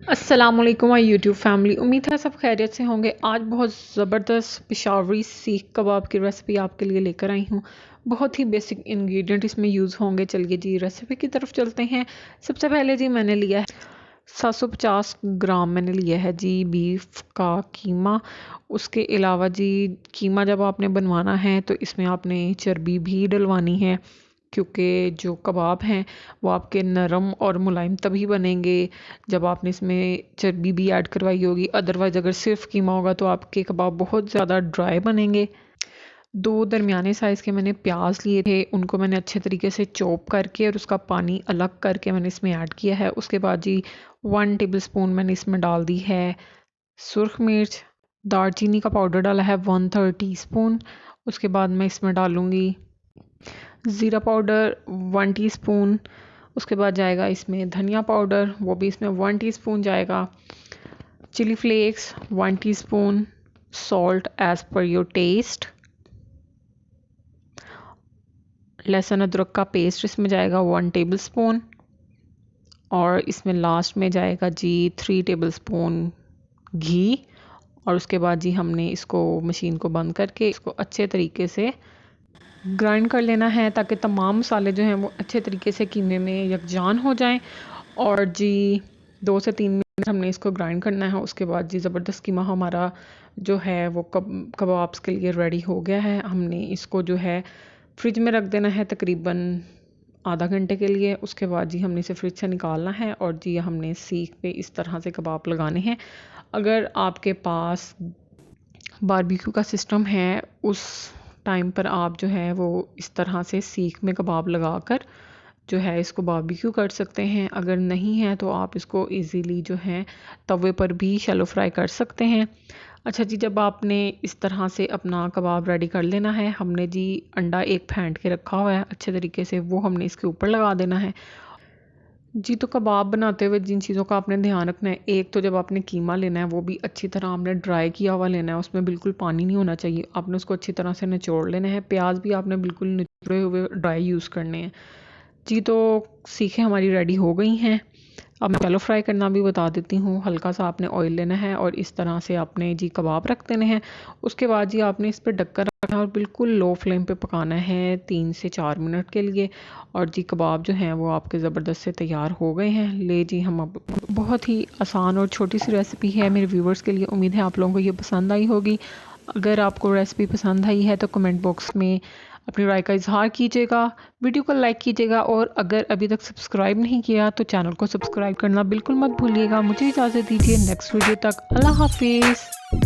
अस्सलाम वालेकुम my YouTube family. उम्मीद है सब खैरियत से होंगे। आज बहुत ज़बरदस्त पेशावरी सीख कबाब की रेसिपी आपके लिए लेकर आई हूँ। बहुत ही बेसिक इंग्रेडिएंट इसमें यूज़ होंगे। चलिए जी रेसिपी की तरफ चलते हैं। सबसे पहले जी मैंने लिया है 750 ग्राम मैंने लिया है जी बीफ का कीमा। उसके अलावा जी कीमा जब आपने बनवाना है तो इसमें आपने चर्बी भी डलवानी है, क्योंकि जो कबाब हैं वो आपके नरम और मुलायम तभी बनेंगे जब आपने इसमें चर्बी भी ऐड करवाई होगी। अदरवाइज़ अगर सिर्फ कीमा होगा तो आपके कबाब बहुत ज़्यादा ड्राई बनेंगे। दो दरमियाने साइज़ के मैंने प्याज लिए थे, उनको मैंने अच्छे तरीके से चॉप करके और उसका पानी अलग करके मैंने इसमें ऐड किया है। उसके बाद जी 1 टेबल स्पून मैंने इसमें डाल दी है सुरख मिर्च। दालचीनी का पाउडर डाला है 1/3 टीस्पून। उसके बाद मैं इसमें डालूँगी ज़ीरा पाउडर 1 टीस्पून। उसके बाद जाएगा इसमें धनिया पाउडर, वो भी इसमें 1 टीस्पून जाएगा। Chilli flakes 1 teaspoon. Salt as per your taste. लहसुन अदरक का पेस्ट इसमें जाएगा 1 टेबल स्पून। और इसमें लास्ट में जाएगा जी 3 टेबल स्पून घी। और उसके बाद जी हमने इसको मशीन को बंद करके इसको अच्छे तरीके से ग्राइंड कर लेना है, ताकि तमाम मसाले जो हैं वो अच्छे तरीके से कीमे में यकजान हो जाएं। और जी 2 से 3 मिनट हमने इसको ग्राइंड करना है। उसके बाद जी ज़बरदस्त कीमा हमारा जो है वो कबाब्स के लिए रेडी हो गया है। हमने इसको जो है फ्रिज में रख देना है तकरीबन आधा घंटे के लिए। उसके बाद जी हमने इसे फ्रिज से निकालना है और जी हमने सीख पे इस तरह से कबाब लगाने हैं। अगर आपके पास बारबेक्यू का सिस्टम है उस टाइम पर आप जो है वो इस तरह से सीख में कबाब लगाकर जो है इसको बारबेक्यू कर सकते हैं। अगर नहीं है तो आप इसको इजीली जो है तवे पर भी शैलो फ्राई कर सकते हैं। अच्छा जी, जब आपने इस तरह से अपना कबाब रेडी कर लेना है, हमने जी अंडा एक फेंट के रखा हुआ है अच्छे तरीके से, वो हमने इसके ऊपर लगा देना है। जी तो कबाब बनाते हुए जिन चीज़ों का आपने ध्यान रखना है, एक तो जब आपने कीमा लेना है वो भी अच्छी तरह आपने ड्राई किया हुआ लेना है, उसमें बिल्कुल पानी नहीं होना चाहिए। आपने उसको अच्छी तरह से निचोड़ लेना है। प्याज भी आपने बिल्कुल निचोड़े हुए ड्राई यूज़ करने हैं। जी तो सीखें हमारी रेडी हो गई हैं। अब मैं शैलो फ्राई करना भी बता देती हूँ। हल्का सा आपने ऑयल लेना है और इस तरह से आपने जी कबाब रख देने हैं। उसके बाद जी आपने इस पर ढक्कन रखना है और बिल्कुल लो फ्लेम पे पकाना है 3 से 4 मिनट के लिए। और जी कबाब जो हैं वो आपके ज़बरदस्त से तैयार हो गए हैं। ले जी हम अब बहुत ही आसान और छोटी सी रेसिपी है मेरे व्यूवर्स के लिए। उम्मीद है आप लोगों को ये पसंद आई होगी। अगर आपको रेसिपी पसंद आई है तो कमेंट बॉक्स में अपनी राय का इजहार कीजिएगा, वीडियो को लाइक कीजिएगा और अगर अभी तक सब्सक्राइब नहीं किया तो चैनल को सब्सक्राइब करना बिल्कुल मत भूलिएगा। मुझे इजाज़त दीजिए नेक्स्ट वीडियो तक। अल्लाह हाफिज़।